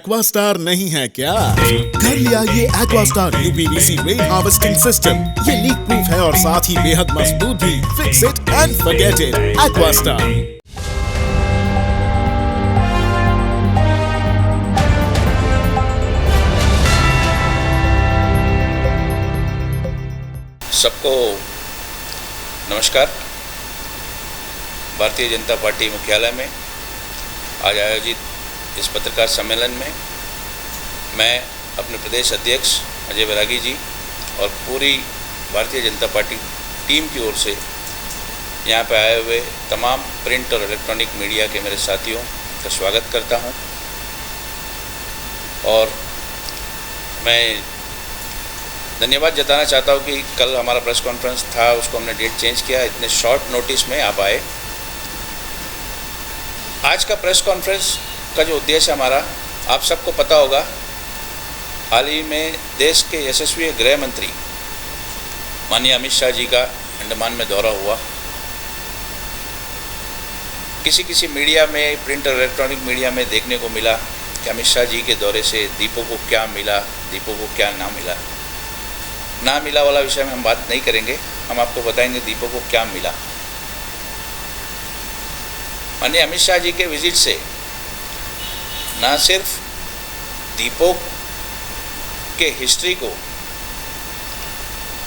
Aqua star नहीं है क्या? कर लिया ये aqua star UPVC rain harvesting system. ये लीक प्रूफ है और साथ ही बेहद मजबूत भी। Fix it and forget it. Aqua star. सबको नमस्कार। भारतीय जनता पार्टी मुख्यालय में आज आयोजित इस पत्रकार सम्मेलन में मैं अपने प्रदेश अध्यक्ष अजय बैरागी जी और पूरी भारतीय जनता पार्टी टीम की ओर से यहाँ पर आए हुए तमाम प्रिंट और इलेक्ट्रॉनिक मीडिया के मेरे साथियों का स्वागत करता हूँ। और मैं धन्यवाद जताना चाहता हूँ कि कल हमारा प्रेस कॉन्फ्रेंस था, उसको हमने डेट चेंज किया। इतने शॉर्ट नोटिस में आप आए। आज का प्रेस कॉन्फ्रेंस का जो उद्देश्य हमारा आप सबको पता होगा। हाल ही में देश के यशस्वी गृह मंत्री माननीय अमित शाह जी का अंडमान में दौरा हुआ। किसी मीडिया में, प्रिंट और इलेक्ट्रॉनिक मीडिया में देखने को मिला कि अमित शाह जी के दौरे से दीपों को क्या मिला, दीपों को क्या ना मिला वाला विषय में हम बात नहीं करेंगे। हम आपको बताएंगे दीपों को क्या मिला। माननीय अमित शाह जी के विजिट से ना सिर्फ दीपों के हिस्ट्री को,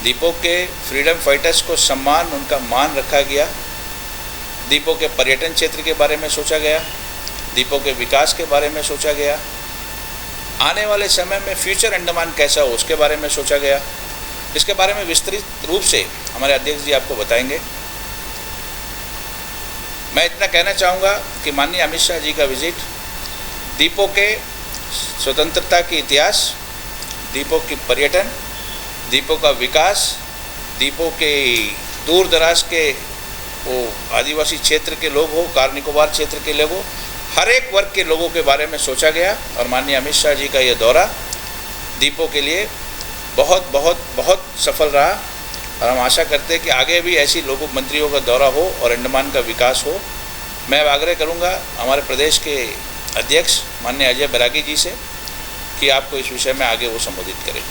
दीपों के फ्रीडम फाइटर्स को सम्मान, उनका मान रखा गया, दीपों के पर्यटन क्षेत्र के बारे में सोचा गया, दीपों के विकास के बारे में सोचा गया, आने वाले समय में फ्यूचर अंडमान कैसा हो उसके बारे में सोचा गया। इसके बारे में विस्तृत रूप से हमारे अध्यक्ष जी आपको बताएंगे। मैं इतना कहना चाहूँगा कि माननीय अमित शाह जी का विजिट दीपों के स्वतंत्रता के इतिहास, दीपों की पर्यटन, दीपों का विकास, दीपों के दूर दराज के वो आदिवासी क्षेत्र के लोग हो, कार निकोबार क्षेत्र के लोग हो, हर एक वर्ग के लोगों के बारे में सोचा गया। और माननीय अमित शाह जी का ये दौरा दीपों के लिए बहुत बहुत बहुत सफल रहा। और हम आशा करते हैं कि आगे भी ऐसी लोगों मंत्रियों का दौरा हो और अंडमान का विकास हो। मैं आग्रह करूंगा हमारे प्रदेश के अध्यक्ष माननीय अजय बैरागी जी से कि आपको इस विषय में आगे वो संबोधित करें।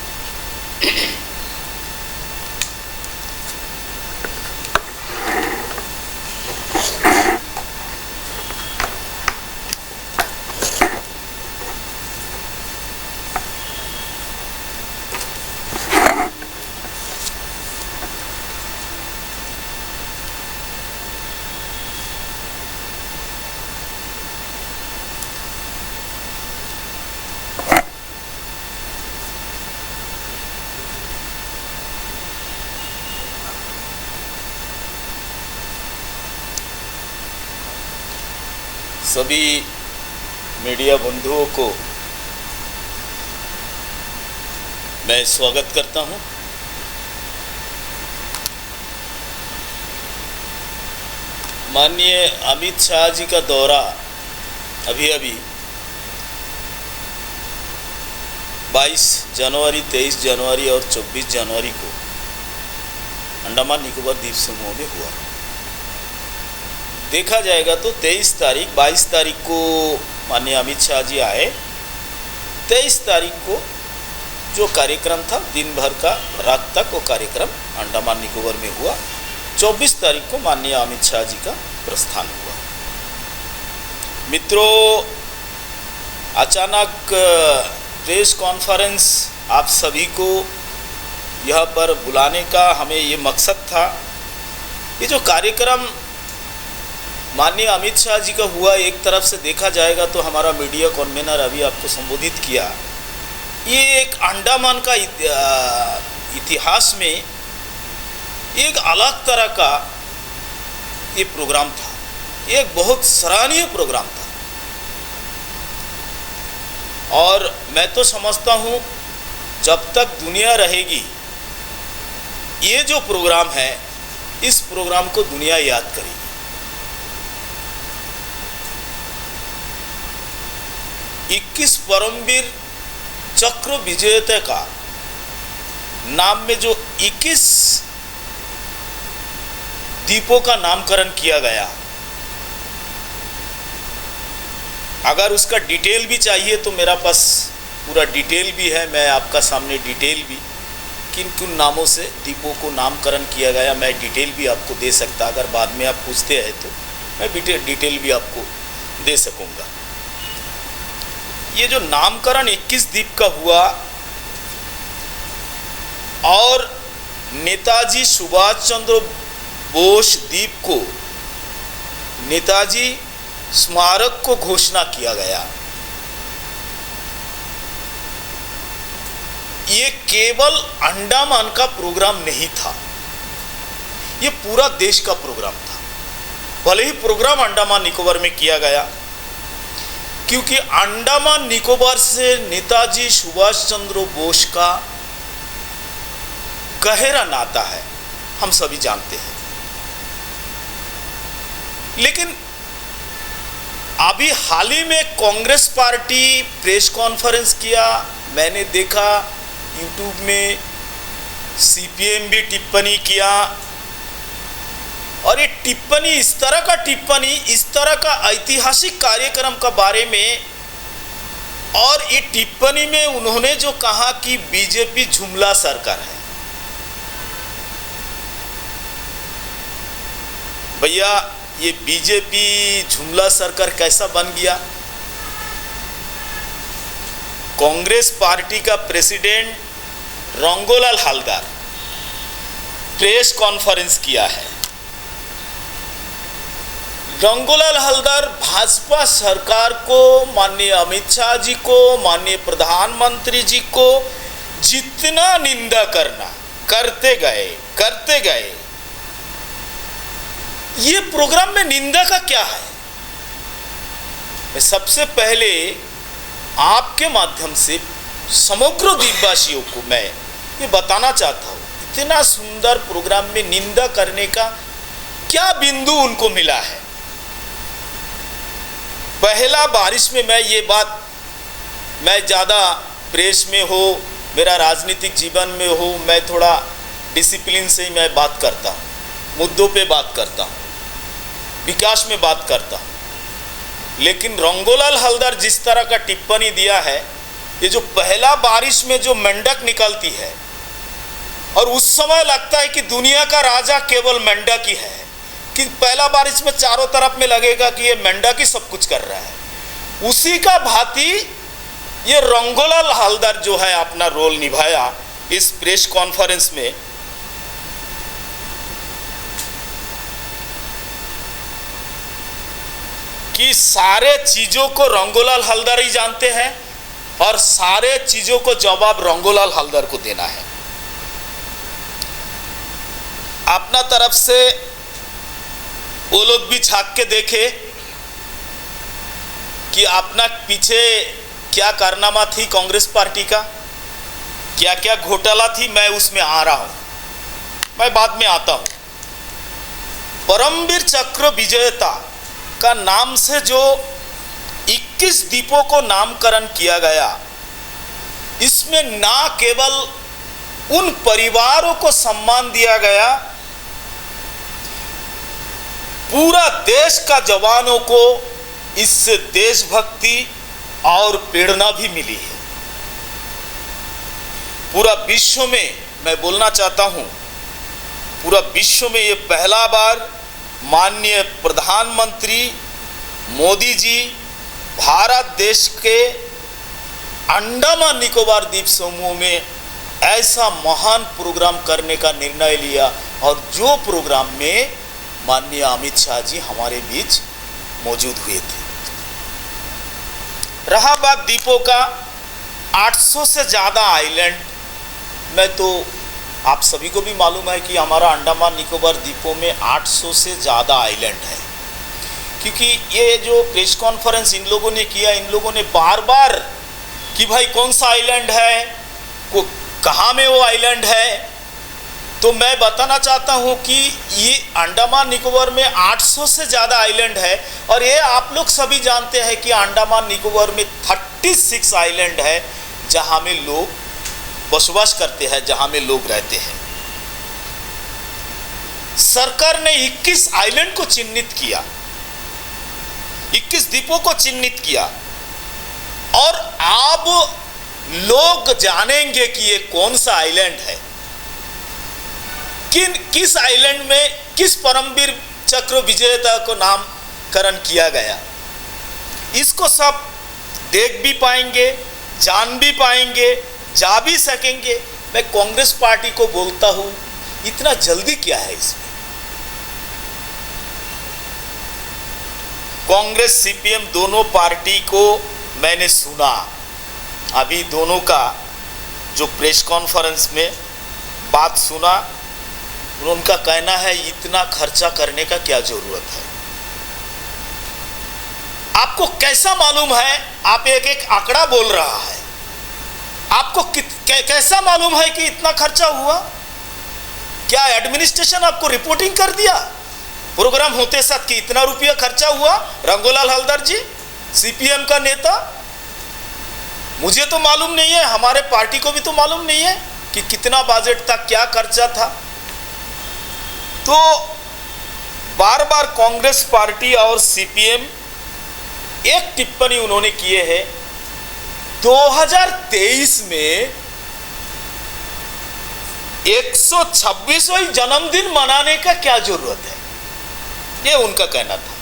सभी मीडिया बंधुओं को मैं स्वागत करता हूं। माननीय अमित शाह जी का दौरा अभी 22 जनवरी, 23 जनवरी और 24 जनवरी को अंडमान निकोबार द्वीप समूह में हुआ। देखा जाएगा तो 22 तारीख को माननीय अमित शाह जी आए। 23 तारीख को जो कार्यक्रम था दिन भर का, रात तक वो कार्यक्रम अंडमान निकोबार में हुआ। 24 तारीख को माननीय अमित शाह जी का प्रस्थान हुआ। मित्रों, अचानक प्रेस कॉन्फ्रेंस आप सभी को यह पर बुलाने का हमें ये मकसद था। ये जो कार्यक्रम माननीय अमित शाह जी का हुआ, एक तरफ से देखा जाएगा तो हमारा मीडिया कन्वीनर अभी आपको संबोधित किया, ये एक अंडमान का इतिहास में एक अलग तरह का ये प्रोग्राम था। ये एक बहुत सराहनीय प्रोग्राम था और मैं तो समझता हूँ जब तक दुनिया रहेगी ये जो प्रोग्राम है, इस प्रोग्राम को दुनिया याद करेगी। 21 परमवीर चक्र विजेता का नाम में जो 21 द्वीपों का नामकरण किया गया, अगर उसका डिटेल भी चाहिए तो मेरा पास पूरा डिटेल भी है, मैं आपका सामने डिटेल भी किन किन नामों से द्वीपों को नामकरण किया गया मैं डिटेल भी आपको दे सकता, अगर बाद में आप पूछते हैं तो मैं डिटेल भी आपको दे सकूंगा। ये जो नामकरण 21 द्वीप का हुआ और नेताजी सुभाष चंद्र बोस द्वीप को नेताजी स्मारक को घोषणा किया गया। ये केवल अंडमान का प्रोग्राम नहीं था, ये पूरा देश का प्रोग्राम था। भले ही प्रोग्राम अंडमान निकोबार में किया गया, क्योंकि अंडमान निकोबार से नेताजी सुभाष चंद्र बोस का गहरा नाता है, हम सभी जानते हैं। लेकिन अभी हाल ही में कांग्रेस पार्टी प्रेस कॉन्फ्रेंस किया, मैंने देखा यूट्यूब में सीपीएम भी टिप्पणी किया, और ये टिप्पणी इस तरह का ऐतिहासिक कार्यक्रम का बारे में, और ये टिप्पणी में उन्होंने जो कहा कि बीजेपी जुमला सरकार है। भैया ये बीजेपी जुमला सरकार कैसा बन गया? कांग्रेस पार्टी का प्रेसिडेंट रंगोलाल हलदर प्रेस कॉन्फ्रेंस किया है। रंगोलाल हलदर भाजपा सरकार को, माननीय अमित शाह जी को, माननीय प्रधानमंत्री जी को जितना निंदा करना करते गए। ये प्रोग्राम में निंदा का क्या है? मैं सबसे पहले आपके माध्यम से समग्र द्वीपवासियों को मैं ये बताना चाहता हूँ, इतना सुंदर प्रोग्राम में निंदा करने का क्या बिंदु उनको मिला है। पहला बारिश में मैं ज़्यादा प्रेस में हो, मेरा राजनीतिक जीवन में हो, मैं थोड़ा डिसिप्लिन से ही मैं बात करता हूँ, मुद्दों पे बात करता हूँ, विकास में बात करता हूँ। लेकिन रंगोलाल हलदर जिस तरह का टिप्पणी दिया है, ये जो पहला बारिश में जो मेंढक निकलती है और उस समय लगता है कि दुनिया का राजा केवल मेंढक ही है, कि पहला बारिश में चारों तरफ में लगेगा कि ये मेंढक ही सब कुछ कर रहा है, उसी का भांति ये रंगोलाल हलदर जो है अपना रोल निभाया इस प्रेस कॉन्फ्रेंस में। कि सारे चीजों को रंगोलाल हलदर ही जानते हैं और सारे चीजों को जवाब रंगोलाल हलदर को देना है। अपना तरफ से वो लोग भी झांक के देखे कि अपना पीछे क्या कारनामा थी कांग्रेस पार्टी का, क्या क्या घोटाला थी, मैं उसमें आ रहा हूं, मैं बाद में आता हूं। परमवीर चक्र विजेता का नाम से जो 21 द्वीपों को नामकरण किया गया, इसमें ना केवल उन परिवारों को सम्मान दिया गया, पूरा देश का जवानों को इससे देशभक्ति और प्रेरणा भी मिली है। पूरा विश्व में मैं बोलना चाहता हूं, पूरा विश्व में ये पहला बार माननीय प्रधानमंत्री मोदी जी भारत देश के अंडमान निकोबार द्वीप समूह में ऐसा महान प्रोग्राम करने का निर्णय लिया, और जो प्रोग्राम में माननीय अमित शाह जी हमारे बीच मौजूद हुए थे। रहा बात द्वीपों का, 800 से ज़्यादा आइलैंड, मैं तो आप सभी को भी मालूम है कि हमारा अंडमान निकोबार द्वीपों में 800 से ज़्यादा आइलैंड है। क्योंकि ये जो प्रेस कॉन्फ्रेंस इन लोगों ने किया, इन लोगों ने बार बार कि भाई कौन सा आइलैंड है, को कहाँ में वो आइलैंड है, तो मैं बताना चाहता हूँ कि ये अंडमान निकोबार में 800 से ज़्यादा आइलैंड है। और ये आप लोग सभी जानते हैं कि अंडमान निकोबार में 36 आइलैंड है जहाँ में लोग बसवास करते हैं, जहाँ में लोग रहते हैं। सरकार ने 21 आइलैंड को चिन्हित किया। 21 द्वीपों को चिन्हित किया और अब लोग जानेंगे कि ये कौन सा आइलैंड है, किस आइलैंड में किस परमवीर चक्र विजेता को नामकरण किया गया। इसको सब देख भी पाएंगे, जान भी पाएंगे, जा भी सकेंगे। मैं कांग्रेस पार्टी को बोलता हूं, इतना जल्दी क्या है इसमें? कांग्रेस सीपीएम दोनों पार्टी को मैंने सुना, अभी दोनों का जो प्रेस कॉन्फ्रेंस में बात सुना, उनका कहना है इतना खर्चा करने का क्या जरूरत है। आपको कैसा मालूम है? आप एक एक आंकड़ा बोल रहा है, आपको कैसा मालूम है कि इतना खर्चा हुआ? क्या एडमिनिस्ट्रेशन आपको रिपोर्टिंग कर दिया प्रोग्राम होते साथ कि इतना रुपया खर्चा हुआ? रंगोलाल हलदर जी, सीपीएम का नेता, मुझे तो मालूम नहीं है, हमारे पार्टी को भी तो मालूम नहीं है कि कितना बजट था, क्या खर्चा था। तो बार बार कांग्रेस पार्टी और सीपीएम एक टिप्पणी उन्होंने किए है, 2023 में 126वां जन्मदिन मनाने का क्या जरूरत है, ये उनका कहना था।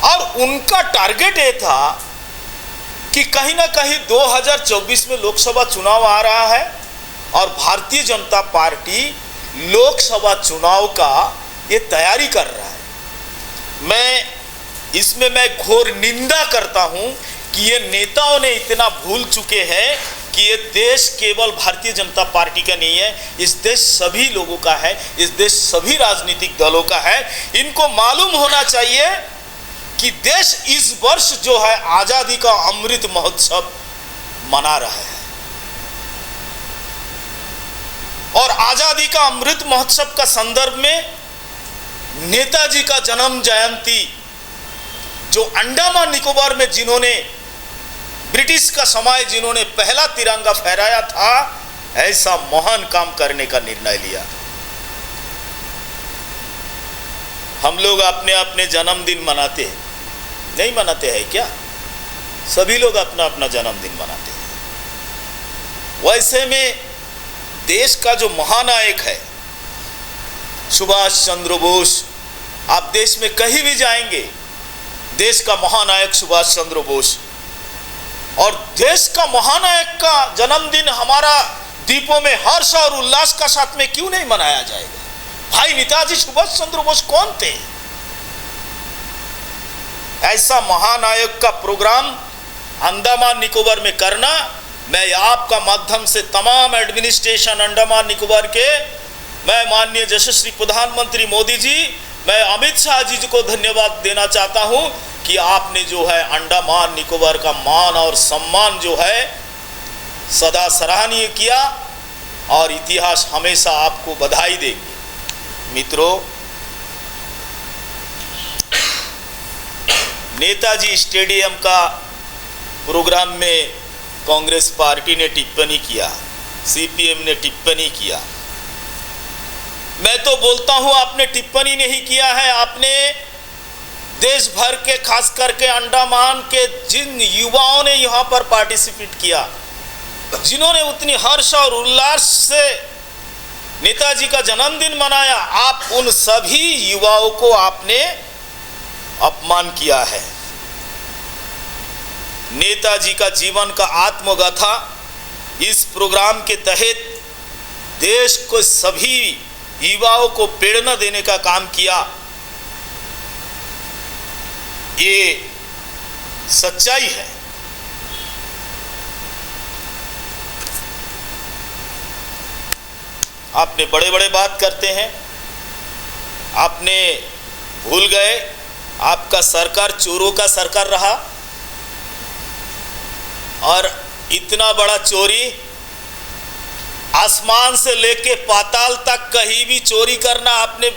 और उनका टारगेट ये था कि कहीं ना कहीं 2024 में लोकसभा चुनाव आ रहा है और भारतीय जनता पार्टी लोकसभा चुनाव का ये तैयारी कर रहा है। इसमें मैं घोर निंदा करता हूं कि ये नेताओं ने इतना भूल चुके हैं कि ये देश केवल भारतीय जनता पार्टी का नहीं है, इस देश सभी लोगों का है, इस देश सभी राजनीतिक दलों का है। इनको मालूम होना चाहिए कि देश इस वर्ष जो है आजादी का अमृत महोत्सव मना रहा है और आजादी का अमृत महोत्सव का संदर्भ में नेताजी का जन्म जयंती, जो अंडमान निकोबार में जिन्होंने ब्रिटिश का समय जिन्होंने पहला तिरंगा फहराया था, ऐसा महान काम करने का निर्णय लिया। हम लोग अपने अपने जन्मदिन मनाते हैं, नहीं मनाते हैं क्या? सभी लोग अपना अपना जन्मदिन मनाते हैं। वैसे में देश का जो महानायक है सुभाष चंद्र बोस, आप देश में कहीं भी जाएंगे, देश का महानायक सुभाष चंद्र बोस, और देश का महानायक का जन्मदिन हमारा द्वीपों में हर्ष और उल्लास का साथ में क्यों नहीं मनाया जाएगा? भाई नेताजी सुभाष चंद्र बोस कौन थे? ऐसा महानायक का प्रोग्राम अंडमान निकोबार में करना, मैं आपका माध्यम से तमाम एडमिनिस्ट्रेशन अंडमान निकोबार के, मैं माननीय यशस्वी प्रधानमंत्री मोदी जी, मैं अमित शाह जी को धन्यवाद देना चाहता हूं कि आपने जो है अंडमान निकोबार का मान और सम्मान जो है सदा सराहनीय किया और इतिहास हमेशा आपको बधाई देंगे। मित्रों, नेताजी स्टेडियम का प्रोग्राम में कांग्रेस पार्टी ने टिप्पणी किया, सीपीएम ने टिप्पणी किया। मैं तो बोलता हूं आपने टिप्पणी नहीं किया है, आपने देश भर के खास करके अंडमान के जिन युवाओं ने यहां पर पार्टिसिपेट किया, जिन्होंने उतनी हर्ष और उल्लास से नेताजी का जन्मदिन मनाया, आप उन सभी युवाओं को आपने अपमान किया है। नेताजी का जीवन का आत्मगाथा इस प्रोग्राम के तहत देश को सभी युवाओं को प्रेरणा देने का काम किया, ये सच्चाई है। आपने बड़े बड़े बात करते हैं, आपने भूल गए आपका सरकार चोरों का सरकार रहा और इतना बड़ा चोरी, आसमान से लेके पाताल तक कहीं भी चोरी करना आपने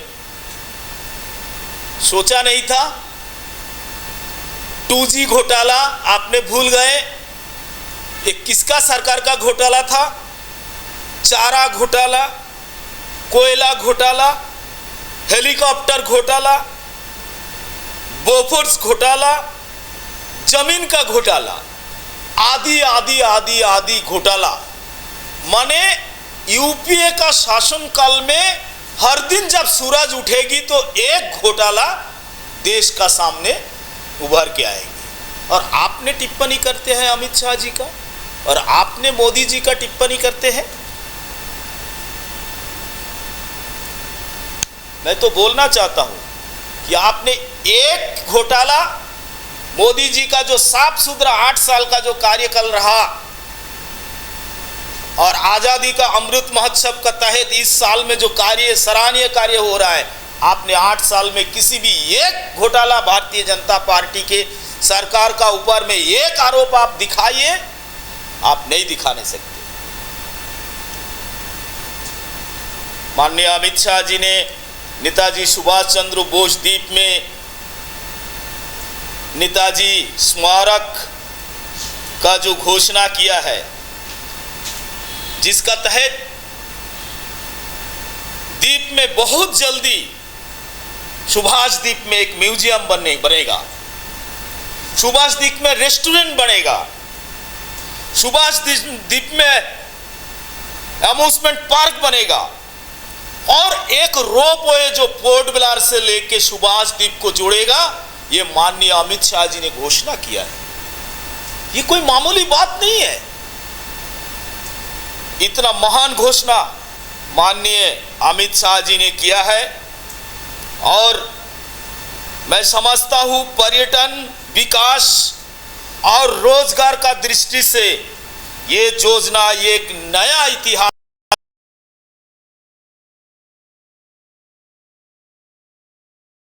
सोचा नहीं था। 2G घोटाला आपने भूल गए, ये किसका सरकार का घोटाला था? चारा घोटाला, कोयला घोटाला, हेलीकॉप्टर घोटाला, बोफोर्स घोटाला, जमीन का घोटाला, आदि आदि आदि आदि घोटाला, माने यूपीए का शासनकाल में हर दिन जब सूरज उठेगी तो एक घोटाला देश का सामने उभर के आएगी। और आपने टिप्पणी करते हैं अमित शाह जी का, और आपने मोदी जी का टिप्पणी करते हैं। मैं तो बोलना चाहता हूं कि आपने एक घोटाला, मोदी जी का जो साफ सुथरा 8 साल का जो कार्यकाल रहा और आजादी का अमृत महोत्सव का तहत इस साल में जो कार्य, सराहनीय कार्य हो रहा है, आपने 8 साल में किसी भी एक घोटाला भारतीय जनता पार्टी के सरकार का ऊपर में एक आरोप आप दिखाइए, आप नहीं दिखाने सकते। माननीय अमित शाह जी ने नेताजी सुभाष चंद्र बोस द्वीप में नेताजी स्मारक का जो घोषणा किया है, जिसका तहत द्वीप में बहुत जल्दी सुभाष द्वीप में एक म्यूजियम बनेगा, सुभाष द्वीप में रेस्टोरेंट बनेगा, सुभाष द्वीप में अम्यूजमेंट पार्क बनेगा, और एक रोपवे जो पोर्ट ब्लेयर से लेके सुभाष द्वीप को जोड़ेगा, ये माननीय अमित शाह जी ने घोषणा किया है। ये कोई मामूली बात नहीं है। इतना महान घोषणा माननीय अमित शाह जी ने किया है, और मैं समझता हूं पर्यटन, विकास और रोजगार का दृष्टि से ये योजना, ये एक नया इतिहास,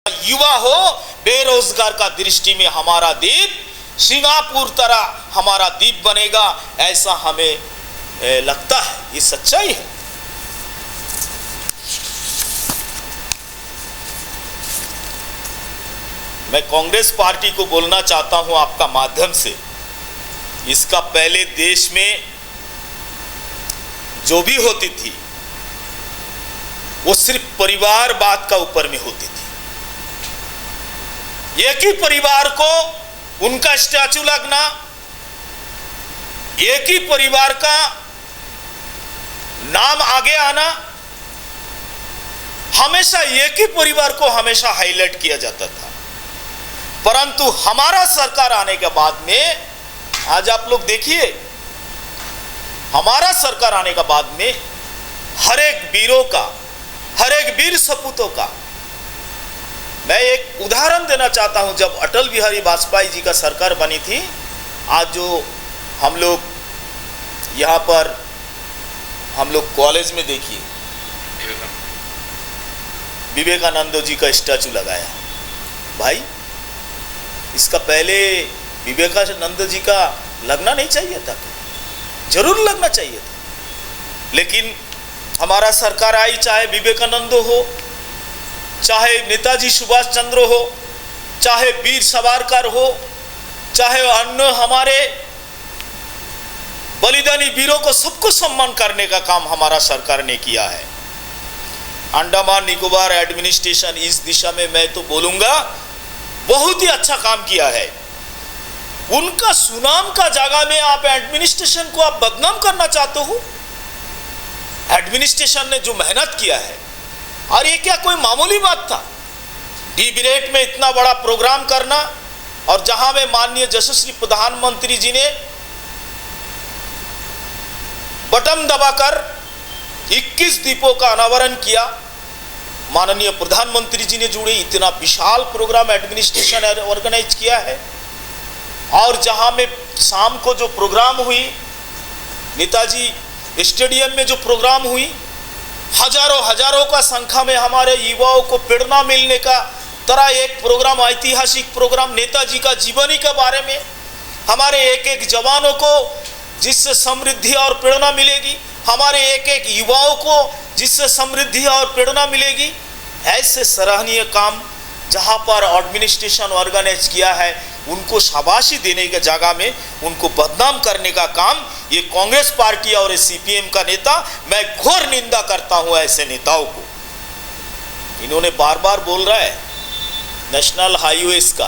युवा हो बेरोजगार का दृष्टि में हमारा द्वीप सिंगापुर तरह हमारा द्वीप बनेगा, ऐसा हमें लगता है। ये सच्चाई है। मैं कांग्रेस पार्टी को बोलना चाहता हूं आपका माध्यम से, इसका पहले देश में जो भी होती थी वो सिर्फ परिवारवाद का ऊपर में होती थी। एक ही परिवार को उनका स्टैचू लगना, एक ही परिवार का नाम आगे आना, हमेशा एक ही परिवार को हमेशा हाईलाइट किया जाता था। परंतु हमारा सरकार आने के बाद में, आज आप लोग देखिए, हमारा सरकार आने के बाद में हर एक वीरों का, हर एक वीर सपूतों का, मैं एक उदाहरण देना चाहता हूं। जब अटल बिहारी वाजपेयी जी का सरकार बनी थी, आज जो हम लोग यहां पर हम लोग कॉलेज में देखिए विवेकानंद जी का स्टैचू लगाया। भाई, इसका पहले विवेकानंद जी का लगना नहीं चाहिए था? जरूर लगना चाहिए था। लेकिन हमारा सरकार आई, चाहे विवेकानंद हो, चाहे नेताजी सुभाष चंद्र हो, चाहे वीर सावरकर हो, चाहे अन्य हमारे बलिदानी वीरों को, सबको सम्मान करने का काम हमारा सरकार ने किया है। अंडमान निकोबार एडमिनिस्ट्रेशन इस दिशा में मैं तो बोलूंगा बहुत ही अच्छा काम किया है। उनका सुनाम का जगह में आप एडमिनिस्ट्रेशन को आप बदनाम करना चाहते हो? एडमिनिस्ट्रेशन ने जो मेहनत किया है, और ये क्या कोई मामूली बात था? डिबेट में इतना बड़ा प्रोग्राम करना, और जहां में माननीय यशस्वी प्रधानमंत्री जी ने बटन दबाकर 21 द्वीपों का अनावरण किया। माननीय प्रधानमंत्री जी ने जुड़े इतना विशाल प्रोग्राम एडमिनिस्ट्रेशन ऑर्गेनाइज किया है। और जहां में शाम को जो प्रोग्राम हुई, नेताजी स्टेडियम में जो प्रोग्राम हुई, हजारों का संख्या में हमारे युवाओं को प्रेरणा मिलने का तरह एक प्रोग्राम, ऐतिहासिक प्रोग्राम, नेताजी का जीवनी के बारे में, हमारे एक एक जवानों को जिससे समृद्धि और प्रेरणा मिलेगी, हमारे एक एक युवाओं को जिससे समृद्धि और प्रेरणा मिलेगी। ऐसे सराहनीय काम जहां पर एडमिनिस्ट्रेशन ऑर्गेनाइज किया है, उनको शाबाशी देने के जगह में उनको बदनाम करने का काम ये कांग्रेस पार्टी और सीपीएम का नेता, मैं घोर निंदा करता हूं ऐसे नेताओं को। इन्होंने बार बार बोल रहा है नेशनल हाईवेज का,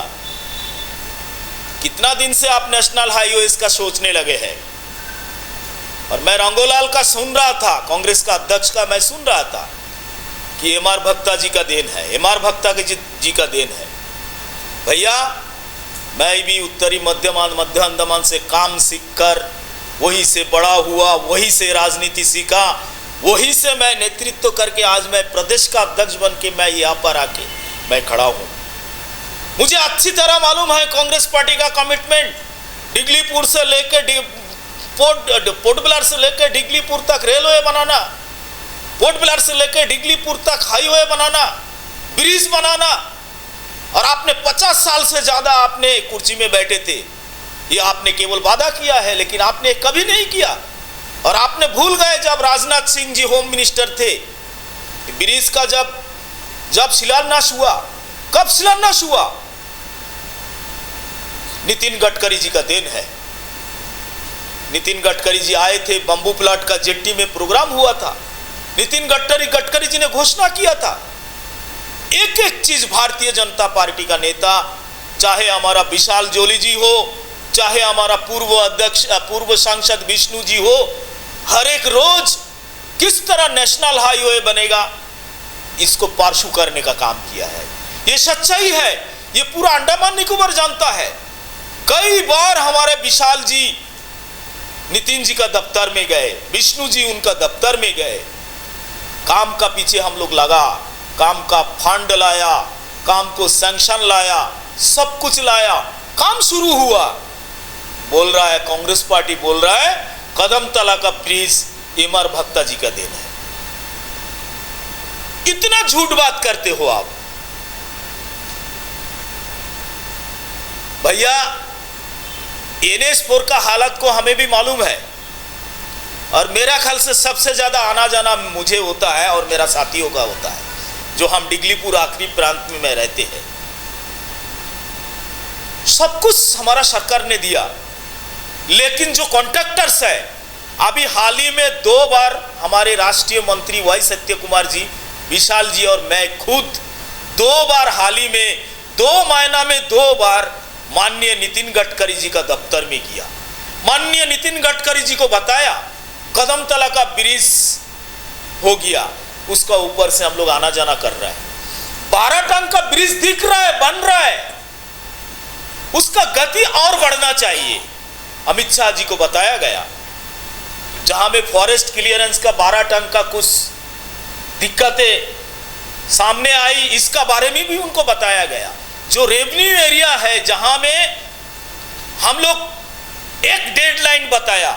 कितना दिन से आप नेशनल हाईवेज का सोचने लगे हैं? और मैं रंगोलाल का सुन रहा था, कांग्रेस का अध्यक्ष का मैं सुन रहा था कि एम आर भक्ता जी का देन है, एम आर भक्ता जी का देन है। भैया, मैं भी उत्तरी मध्य अंडमान से काम सीखकर वहीं से बड़ा हुआ, वहीं से राजनीति सीखा, वहीं से मैं नेतृत्व करके आज मैं प्रदेश का अध्यक्ष बन के मैं यहाँ पर आके मैं खड़ा हूँ। मुझे अच्छी तरह मालूम है कांग्रेस पार्टी का कमिटमेंट, डिगलीपुर से लेकर पोर्ट ब्लेयर से लेकर डिगलीपुर तक रेलवे बनाना, पोर्ट ब्लेयर से लेकर डिगलीपुर तक हाईवे बनाना, ब्रिज बनाना। और आपने 50 साल से ज्यादा आपने कुर्सी में बैठे थे, ये आपने केवल वादा किया है, लेकिन आपने कभी नहीं किया। और आपने भूल गए जब राजनाथ सिंह जी होम मिनिस्टर थे, ब्रिज का जब शिलान्यास हुआ, कब शिलान्यास हुआ? नितिन गडकरी जी का देन है। नितिन गडकरी जी आए थे, बंबू प्लांट का जेट्टी में प्रोग्राम हुआ था, नितिन गडकरी जी ने घोषणा किया था। एक एक चीज भारतीय जनता पार्टी का नेता, चाहे हमारा विशाल जोली जी हो, चाहे हमारा पूर्व सांसद विष्णु जी हो, हर एक रोज किस तरह नेशनल हाईवे बनेगा इसको पार्शु करने का काम किया है। ये सच्चाई है, ये पूरा अंडमान निकोबार जानता है। कई बार हमारे विशाल जी नितिन जी का दफ्तर में गए, विष्णु जी उनका दफ्तर में गए, काम का पीछे हम लोग लगा, काम का फंड लाया, काम को सैंक्शन लाया, सब कुछ लाया, काम शुरू हुआ। बोल रहा है कांग्रेस पार्टी, बोल रहा है कदमतला का ब्रिज एम आर भक्ता जी का देन है। इतना झूठ बात करते हो आप। भैया, NH4 का हालत को हमें भी मालूम है, और मेरा ख्याल से सबसे ज्यादा आना जाना मुझे होता है और मेरा साथियों का होता है, जो हम डिगलीपुर आखिरी प्रांत में रहते हैं। सब कुछ हमारा सरकार ने दिया, लेकिन जो कॉन्ट्रैक्टर्स है, अभी हाल ही में 2 बार हमारे राष्ट्रीय मंत्री वाई सत्य कुमार जी, विशाल जी और मैं खुद 2 बार हाल ही में 2 महीना में 2 बार माननीय नितिन गडकरी जी का दफ्तर में किया। माननीय नितिन गडकरी जी को बताया कदमतला का ब्रिज हो गया, उसका ऊपर से हम लोग आना जाना कर रहे हैं। 12 टन का ब्रिज दिख रहा है, बन रहा है, उसका गति और बढ़ना चाहिए। अमित शाह जी को बताया गया, जहां में फॉरेस्ट क्लियरेंस का 12 टन का कुछ दिक्कतें सामने आई, इसका बारे में भी उनको बताया गया। जो रेवेन्यू एरिया है, जहां में हम लोग एक डेडलाइन बताया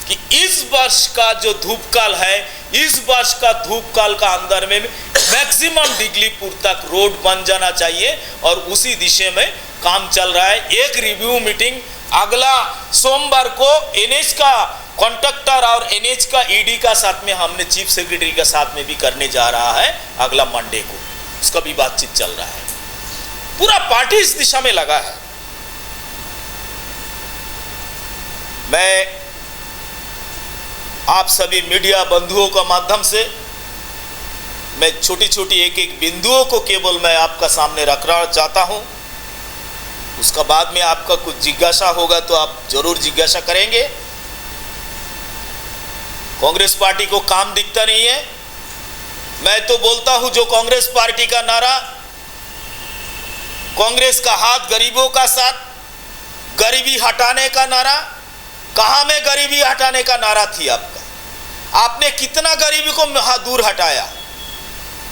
कि इस वर्ष का जो धूपकाल है, इस वर्ष का धूपकाल का अंदर में मैक्सिमम डिगलीपुर तक रोड बन जाना चाहिए, और उसी दिशा में काम चल रहा है। एक रिव्यू मीटिंग अगला सोमवार को NH का कॉन्ट्रैक्टर और NH का ED का साथ में हमने चीफ सेक्रेटरी के साथ में भी करने जा रहा है अगला मंडे को, उसका भी बातचीत चल रहा है। पूरा पार्टी इस दिशा में लगा है। मैं आप सभी मीडिया बंधुओं का माध्यम से मैं छोटी छोटी एक एक बिंदुओं को केवल मैं आपका सामने रखना चाहता हूं। उसका बाद में आपका कुछ जिज्ञासा होगा तो आप जरूर जिज्ञासा करेंगे। कांग्रेस पार्टी को काम दिखता नहीं है। मैं तो बोलता हूं, जो कांग्रेस पार्टी का नारा, कांग्रेस का हाथ गरीबों का साथ, गरीबी हटाने का नारा, कहां में गरीबी हटाने का नारा थी आपका? आपने कितना गरीबी को दूर हटाया?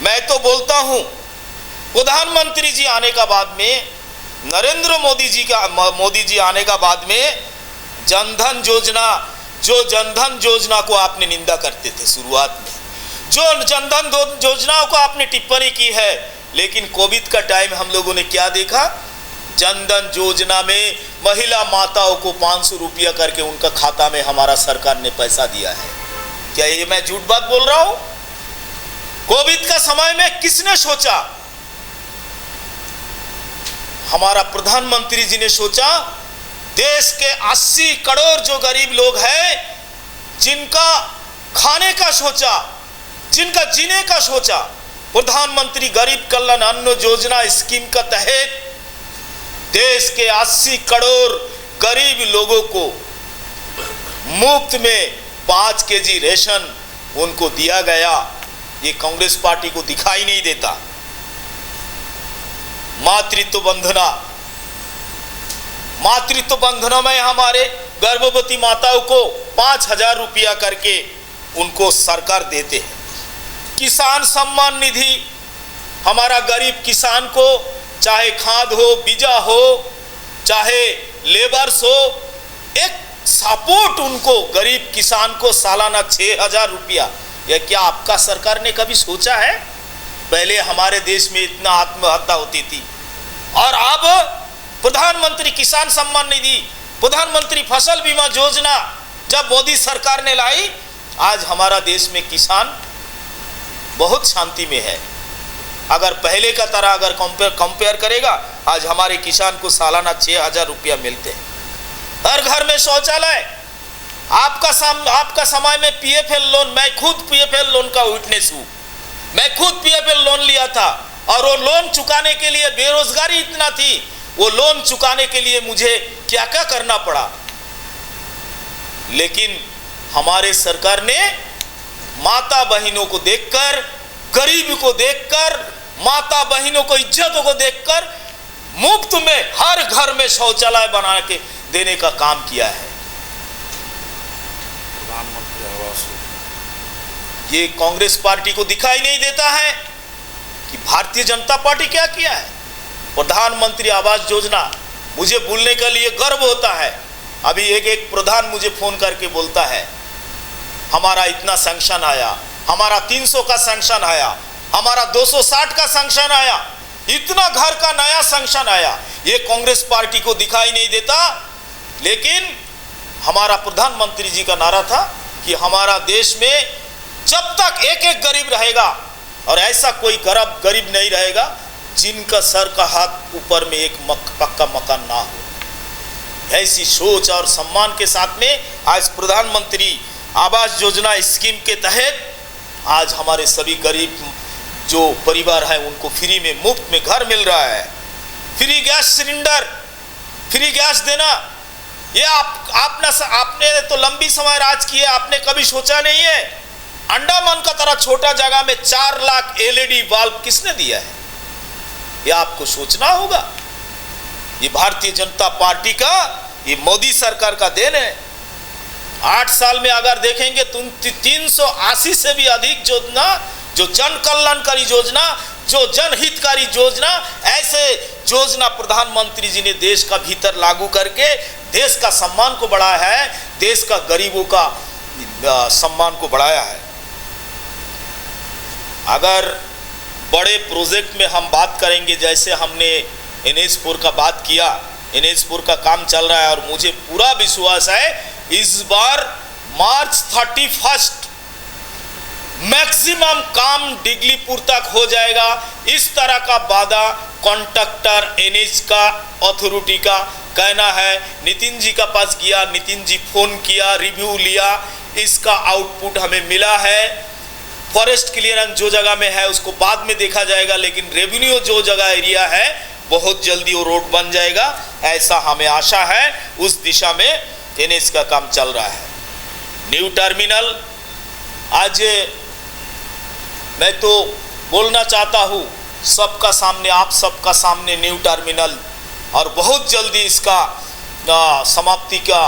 मैं तो बोलता हूं, प्रधानमंत्री जी आने का बाद में, नरेंद्र मोदी जी आने का बाद में जनधन योजना, जो जनधन योजना को आपने निंदा करते थे शुरुआत में, जो जनधन योजनाओं को आपने टिप्पणी की है, लेकिन कोविड का टाइम हम लोगों ने क्या देखा? जनधन योजना में महिला माताओं को 500 रुपया करके उनका खाता में हमारा सरकार ने पैसा दिया है। क्या ये मैं झूठ बात बोल रहा हूं? कोविड का समय में किसने सोचा? हमारा प्रधानमंत्री जी ने सोचा। देश के 80 करोड़ जो गरीब लोग हैं, जिनका खाने का सोचा, जिनका जीने का सोचा, प्रधानमंत्री गरीब कल्याण अन्न योजना स्कीम का तहत देश के 80 करोड़ गरीब लोगों को मुफ्त में 5 केजी रेशन उनको दिया गया। ये कांग्रेस पार्टी को दिखाई नहीं देता। मातृत्व बंधना में हमारे गर्भवती माताओं को 5,000 रुपया करके उनको सरकार देते हैं। किसान सम्मान निधि हमारा गरीब किसान को चाहे खाद हो, बीजा हो, चाहे लेबर्स हो, एक सपोर्ट उनको गरीब किसान को सालाना 6,000 रुपया। यह क्या आपका सरकार ने कभी सोचा है? पहले हमारे देश में इतना आत्महत्या होती थी और अब प्रधानमंत्री किसान सम्मान निधि, प्रधानमंत्री फसल बीमा योजना जब मोदी सरकार ने लाई, आज हमारा देश में किसान बहुत शांति में है। अगर पहले का तरह अगर कंपेयर करेगा, आज हमारे किसान को सालाना 6,000 रुपया मिलते हैं। हर घर में शौचालय। आपका समय में पीएफएल लोन, मैं खुद पीएफएल लोन का विटनेस हूँ। मैं खुद पीएफएल लोन लिया था और वो लोन चुकाने के लिए बेरोजगारी इतना थी, वो लोन चुकाने के लिए मुझे क्या क्या करना पड़ा। लेकिन हमारे सरकार ने माता बहनों को देखकर, गरीब को देखकर, माता बहनों को इज्जतों को देखकर मुफ्त में हर घर में शौचालय बना के देने का काम किया है। प्रधानमंत्री आवास, ये कांग्रेस पार्टी को दिखाई नहीं देता है कि भारतीय जनता पार्टी क्या किया है। प्रधानमंत्री आवास योजना मुझे बोलने के लिए गर्व होता है। अभी एक प्रधान मुझे फोन करके बोलता है, हमारा इतना सैंक्शन आया, हमारा 300 का सैंक्शन आया, हमारा 260 का सैंक्शन आया, इतना घर का नया सैंक्शन आया। ये कांग्रेस पार्टी को दिखाई नहीं देता। लेकिन हमारा प्रधानमंत्री जी का नारा था कि हमारा देश में जब तक एक एक गरीब रहेगा और ऐसा कोई गरीब नहीं रहेगा जिनका सर का हाथ ऊपर में एक पक्का मकान ना हो। ऐसी सोच और सम्मान के साथ में आज प्रधानमंत्री आवास योजना स्कीम के तहत आज हमारे सभी गरीब जो परिवार है उनको फ्री में, मुफ्त में घर मिल रहा है। Free gas cylinder, free gas देना, ये आपने तो लंबी समय राज किया, आपने कभी सोचा नहीं है? अंडमान का तरह छोटा जगह में 4 लाख एलईडी बल्ब किसने दिया है? ये आपको सोचना होगा। ये भारतीय जनता पार्टी का, ये मोदी सरकार का देन है। 8 साल में अगर देखेंगे तो 380 से भी अधिक योजना, जो जन कल्याणकारी योजना, जो जनहितकारी योजना, ऐसे योजना प्रधानमंत्री जी ने देश का भीतर लागू करके देश का सम्मान को बढ़ाया है, देश का गरीबों का सम्मान को बढ़ाया है। अगर बड़े प्रोजेक्ट में हम बात करेंगे, जैसे हमने NH4 का बात किया, NH4 का काम चल रहा है और मुझे पूरा विश्वास है इस बार मार्च 31 मैक्सिमम काम डिगलीपुर तक हो जाएगा। इस तरह का वादा कॉन्ट्रैक्टर NH का अथॉरिटी का कहना है। नितिन जी का पास गया, नितिन जी फोन किया, रिव्यू लिया, इसका आउटपुट हमें मिला है। फॉरेस्ट क्लियरेंस जो जगह में है उसको बाद में देखा जाएगा, लेकिन रेवेन्यू जो जगह एरिया है बहुत जल्दी वो रोड बन जाएगा, ऐसा हमें आशा है। उस दिशा में NH का काम चल रहा है। न्यू टर्मिनल, आज मैं तो बोलना चाहता हूँ सबका सामने, आप सबका सामने न्यू टर्मिनल, और बहुत जल्दी इसका समाप्ति का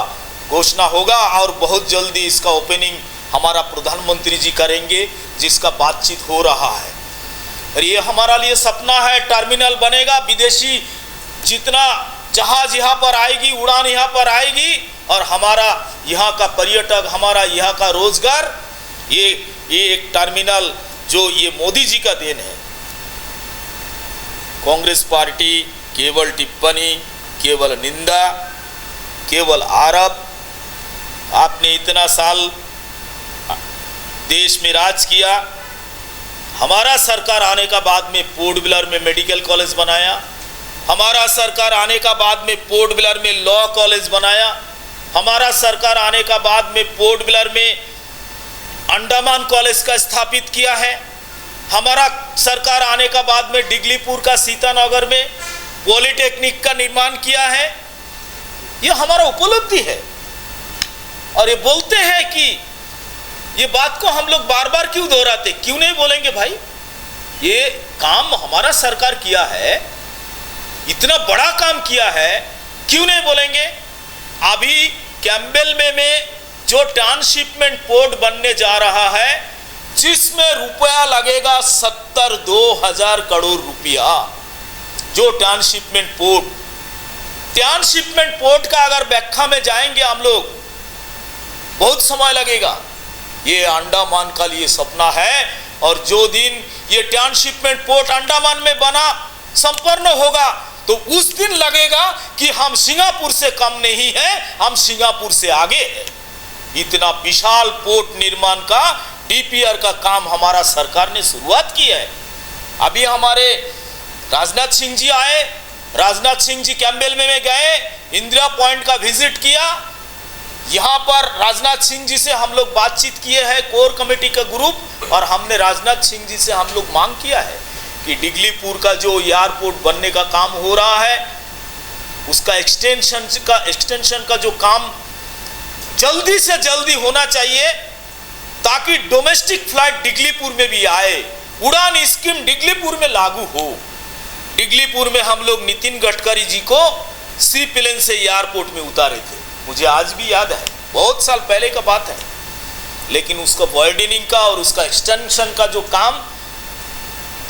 घोषणा होगा और बहुत जल्दी इसका ओपनिंग हमारा प्रधानमंत्री जी करेंगे, जिसका बातचीत हो रहा है। और ये हमारा लिए सपना है, टर्मिनल बनेगा, विदेशी जितना जहाज यहाँ पर आएगी, उड़ान यहाँ पर आएगी और हमारा यहाँ का पर्यटक, हमारा यहाँ का रोजगार, ये एक टर्मिनल जो ये मोदी जी का देन है। कांग्रेस पार्टी केवल टिप्पणी, केवल निंदा, केवल आरोप। आपने इतना साल देश में राज किया, हमारा सरकार आने का बाद में पोर्ट ब्लेयर में मेडिकल कॉलेज बनाया, हमारा सरकार आने का बाद में पोर्ट ब्लेयर में लॉ कॉलेज बनाया, हमारा सरकार आने का बाद में पोर्ट ब्लेयर में अंडमान कॉलेज का स्थापित किया है। हमारा सरकार आने का बाद में डिगलीपुर का सीतानगर में पॉलिटेक्निक का निर्माण किया है। ये हमारा उपलब्धि है। और ये बोलते हैं कि ये बात को हम लोग बार बार क्यों दोहराते, क्यों नहीं बोलेंगे भाई? ये काम हमारा सरकार किया है, इतना बड़ा काम किया है, क्यों नहीं बोलेंगे? अभी कैंबेल में जो ट्रांसशिपमेंट पोर्ट बनने जा रहा है, जिसमें रुपया लगेगा 72,000 करोड़ रुपया, जो ट्रांसशिपमेंट पोर्ट का अगर व्याख्या में जाएंगे हम लोग, बहुत समय लगेगा। ये अंडमान का लिए सपना है, और जो दिन ये ट्रांसशिपमेंट पोर्ट अंडमान में बना संपन्न होगा, तो उस दिन लगेगा कि हम सिंगापुर से कम नहीं है, हम सिंगापुर से आगे है। इतना विशाल पोर्ट निर्माण का डीपीआर का काम हमारा सरकार ने शुरुआत की है। अभी हमारे राजनाथ सिंह जी आए, राजनाथ सिंह जी कैंबेल में गए, इंदिरा पॉइंट का विजिट किया। यहाँ पर राजनाथ सिंह जी से हम लोग बातचीत किए हैं, कोर कमेटी का ग्रुप, और हमने राजनाथ सिंह जी से हम लोग मांग किया है कि डिगलीपुर का जो एयरपोर्ट बनने का काम हो रहा है, उसका एक्सटेंशन का जो काम जल्दी से जल्दी होना चाहिए, ताकि डोमेस्टिक फ्लाइट डिगलीपुर में भी आए, उड़ान स्कीम डिगलीपुर में लागू हो। डिगलीपुर में हम लोग नितिन गडकरी जी को सी प्लेन से एयरपोर्ट में उतारे थे, मुझे आज भी याद है, बहुत साल पहले का बात है। लेकिन उसका वाइडनिंग का और उसका एक्सटेंशन का जो काम,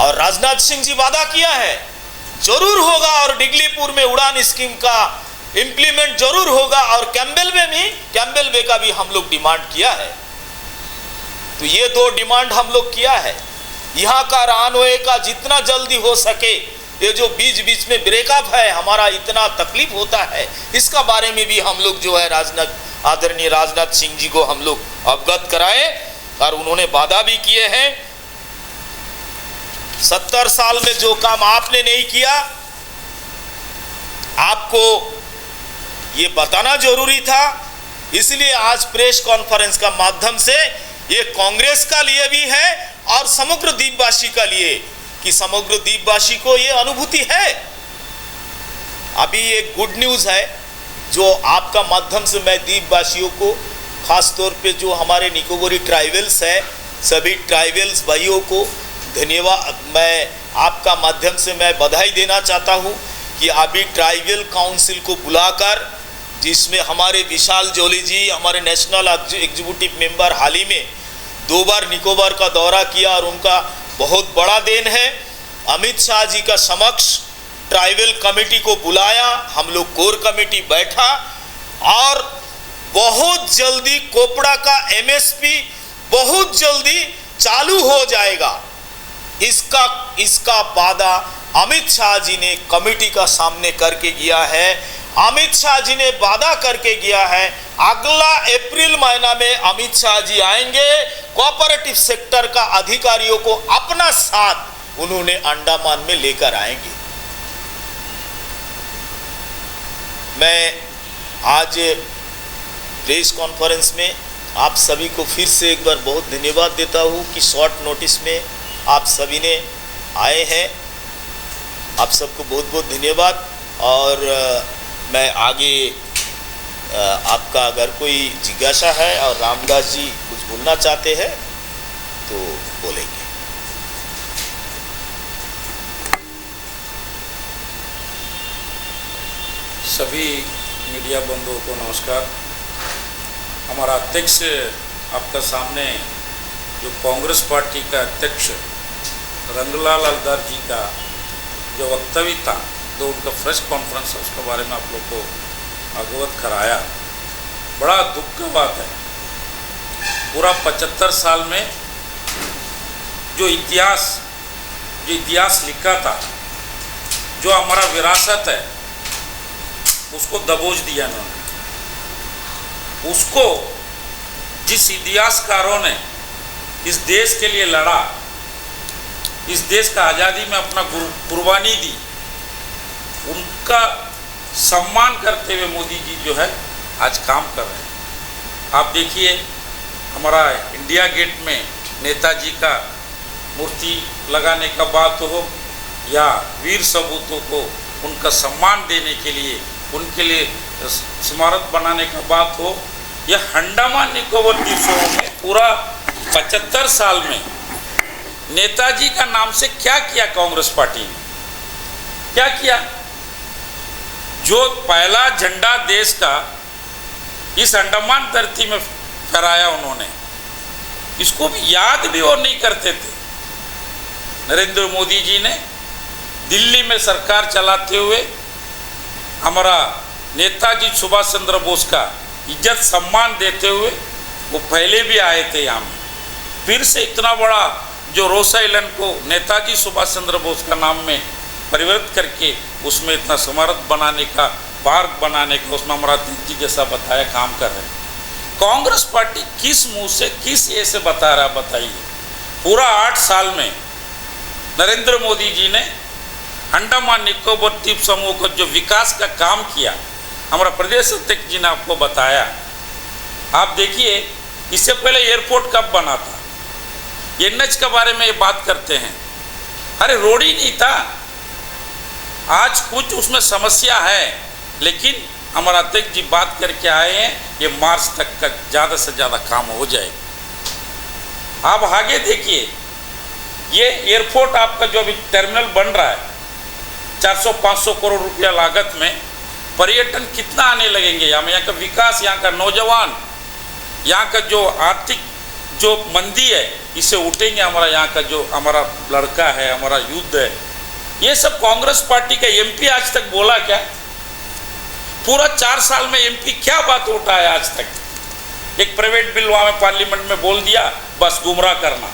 और राजनाथ सिंह जी वादा किया है जरूर होगा, और डिगलीपुर में उड़ान स्कीम का इंप्लीमेंट जरूर होगा, और कैंबेल वे का भी हम लोग डिमांड किया है। तो ये दो डिमांड हम लोग किया है। यहाँ का रनवे का जितना जल्दी हो सके, ये जो बीच में ब्रेकअप है, हमारा इतना तकलीफ होता है, इसका बारे में भी हम लोग जो है आदरणीय राजनाथ सिंह जी को हम लोग अवगत कराए, और उन्होंने वादा भी किए हैं। 70 साल में जो काम आपने नहीं किया, आपको ये बताना जरूरी था। इसलिए आज प्रेस कॉन्फ्रेंस का माध्यम से ये कांग्रेस का लिए भी है और समग्र द्वीपवासी का लिए, कि समग्र द्वीपवासी को ये अनुभूति है। अभी एक गुड न्यूज़ है जो आपका माध्यम से मैं द्वीपवासियों को, खास तौर पे जो हमारे निकोबारी ट्राइबल्स है, सभी ट्राइबल्स भाइयों को धन्यवाद, मैं आपका माध्यम से मैं बधाई देना चाहता हूँ कि अभी ट्राइबल काउंसिल को बुलाकर, जिसमें हमारे विशाल जोली जी, हमारे नेशनल एग्जीक्यूटिव मेंबर, हाल ही में 2 बार निकोबार का दौरा किया, और उनका बहुत बड़ा देन है। अमित शाह जी का समक्ष ट्राइबल कमेटी को बुलाया, हम लोग कोर कमेटी बैठा, और बहुत जल्दी कोपड़ा का एमएसपी बहुत जल्दी चालू हो जाएगा। इसका वादा अमित शाह जी ने कमेटी का सामने करके गया है। अमित शाह जी ने वादा करके गया है, अगला अप्रैल महीना में अमित शाह जी आएंगे, कोऑपरेटिव सेक्टर का अधिकारियों को अपना साथ उन्होंने अंडमान में लेकर आएंगे। मैं आज प्रेस कॉन्फ्रेंस में आप सभी को फिर से एक बार बहुत धन्यवाद देता हूं कि शॉर्ट नोटिस में आप सभी ने आए हैं। आप सबको बहुत बहुत धन्यवाद। और मैं आगे आपका अगर कोई जिज्ञासा है और रामदास जी कुछ बोलना चाहते हैं तो बोलेंगे। सभी मीडिया बंधुओं को नमस्कार। हमारा अध्यक्ष आपका सामने, जो कांग्रेस पार्टी का अध्यक्ष रंगलाल अलदार जी का जो वक्तव्य था, जो उनका प्रेस कॉन्फ्रेंस, उसके बारे में आप लोग को अवगत कराया, बड़ा दुख की बात है। पूरा 75 साल में जो इतिहास लिखा था, जो हमारा विरासत है, उसको दबोच दिया इन्होंने। उसको जिस इतिहासकारों ने इस देश के लिए लड़ा, इस देश का आज़ादी में अपना कुर्बानी दी, उनका सम्मान करते हुए मोदी जी जो है आज काम कर रहे हैं। आप देखिए, हमारा इंडिया गेट में नेताजी का मूर्ति लगाने का बात हो या वीर सपूतों को उनका सम्मान देने के लिए उनके लिए स्मारक बनाने का बात हो, यह अंडमान निकोबार द्वीप समूह में पूरा 75 साल में नेताजी का नाम से क्या किया कांग्रेस पार्टी ने, क्या किया? जो पहला झंडा देश का इस अंडमान धरती में फहराया उन्होंने, इसको भी याद भी और नहीं करते थे। नरेंद्र मोदी जी ने दिल्ली में सरकार चलाते हुए हमारा नेताजी सुभाष चंद्र बोस का इज्जत सम्मान देते हुए वो पहले भी आए थे यहाँ में, फिर से इतना बड़ा जो रोज आइलैंड को नेताजी सुभाष चंद्र बोस का नाम में परिवर्तित करके उसमें इतना स्मारक बनाने का, पार्क बनाने का, उसमें हमारा जी जैसा बताया काम कर रहे हैं। कांग्रेस पार्टी किस मुंह से किस ये से बता रहा, बताइए? पूरा 8 साल में नरेंद्र मोदी जी ने अंडमान निकोबार द्वीप समूह को जो विकास का काम किया, हमारा प्रदेश अध्यक्ष जी ने आपको बताया। आप देखिए, इससे पहले एयरपोर्ट कब बना था, NH के बारे में ये बात करते हैं, अरे रोड ही नहीं था। आज कुछ उसमें समस्या है, लेकिन हमारा अध्यक्ष जी बात करके आए हैं, ये मार्च तक का ज़्यादा से ज़्यादा काम हो जाएगा। आप आगे देखिए, ये एयरपोर्ट आपका जो अभी टर्मिनल बन रहा है 400-500 करोड़ रुपया लागत में, पर्यटन कितना आने लगेंगे यहाँ का विकास, यहाँ का नौजवान, यहाँ का जो आर्थिक जो मंदी है इससे उठेंगे। हमारा यहाँ का जो हमारा लड़का है, हमारा युद्ध है, ये सब कांग्रेस पार्टी का MP आज तक बोला क्या? पूरा 4 साल में MP क्या बात उठाया आज तक? एक प्राइवेट बिल वहाँ में पार्लियामेंट में बोल दिया, बस गुमराह करना।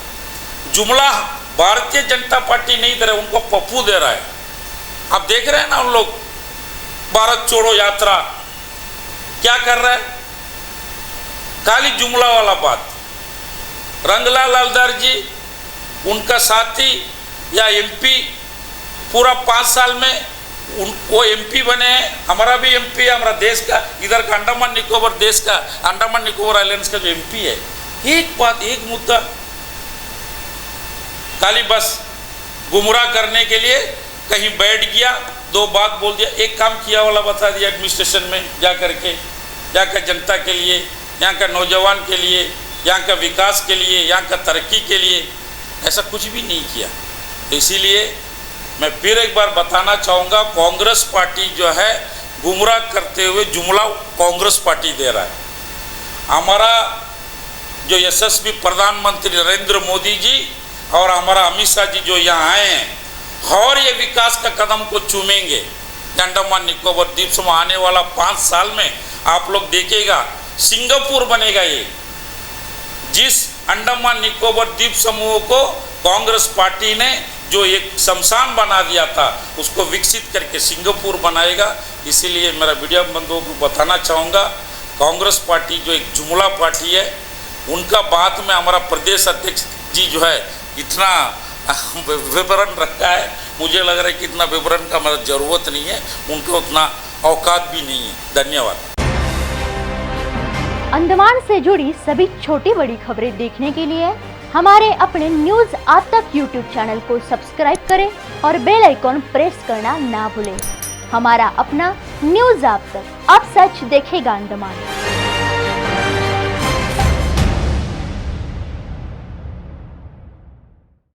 जुमला भारतीय जनता पार्टी नहीं दे रहा, उनको पप्पू दे रहा है। आप देख रहे हैं ना, उन लोग भारत छोड़ो यात्रा क्या कर रहा है, खाली जुमला वाला बात। रंगलाल हलदर जी, उनका साथी या MP, पूरा 5 साल में वो MP बने हैं। हमारा भी MP है, हमारा देश का, इधर का अंडमान निकोबार देश का, अंडमान निकोबार आइलैंड्स का जो MP है, एक बात, एक मुद्दा, खाली बस गुमराह करने के लिए कहीं बैठ गया, 2 बात बोल दिया, एक काम किया वाला बता दिया एडमिनिस्ट्रेशन में जा करके, यहाँ का जनता के लिए, यहाँ का नौजवान के लिए, यहाँ का विकास के लिए, यहाँ का तरक्की के लिए, ऐसा कुछ भी नहीं किया। तो इसीलिए मैं फिर एक बार बताना चाहूँगा, कांग्रेस पार्टी जो है गुमराह करते हुए जुमला कांग्रेस पार्टी दे रहा है। हमारा जो यशस्वी प्रधानमंत्री नरेंद्र मोदी जी और हमारा अमित शाह जी जो यहाँ आए हैं और ये विकास का कदम को चूमेंगे। अंडमान निकोबार द्वीप समूह आने वाला 5 साल में आप लोग देखिएगा, सिंगापुर बनेगा। ये जिस अंडमान निकोबार द्वीप समूह को कांग्रेस पार्टी ने जो एक शमशान बना दिया था, उसको विकसित करके सिंगापुर बनाएगा। इसीलिए मेरा मीडिया बंधुओं को बताना चाहूँगा, कांग्रेस पार्टी जो एक जुमला पार्टी है, उनका बात में हमारा प्रदेश अध्यक्ष जी जो है इतना विवरण रखा है, मुझे लग रहा है कि इतना विवरण का मेरा ज़रूरत नहीं है, उनको उतना औकात भी नहीं है। धन्यवाद। अंडमान से जुड़ी सभी छोटी बड़ी खबरें देखने के लिए हमारे अपने न्यूज़ आज तक यूट्यूब चैनल को सब्सक्राइब करें और बेल आइकॉन प्रेस करना ना भूलें। हमारा अपना न्यूज़ आज तक, अब सच देखेगा अंडमान।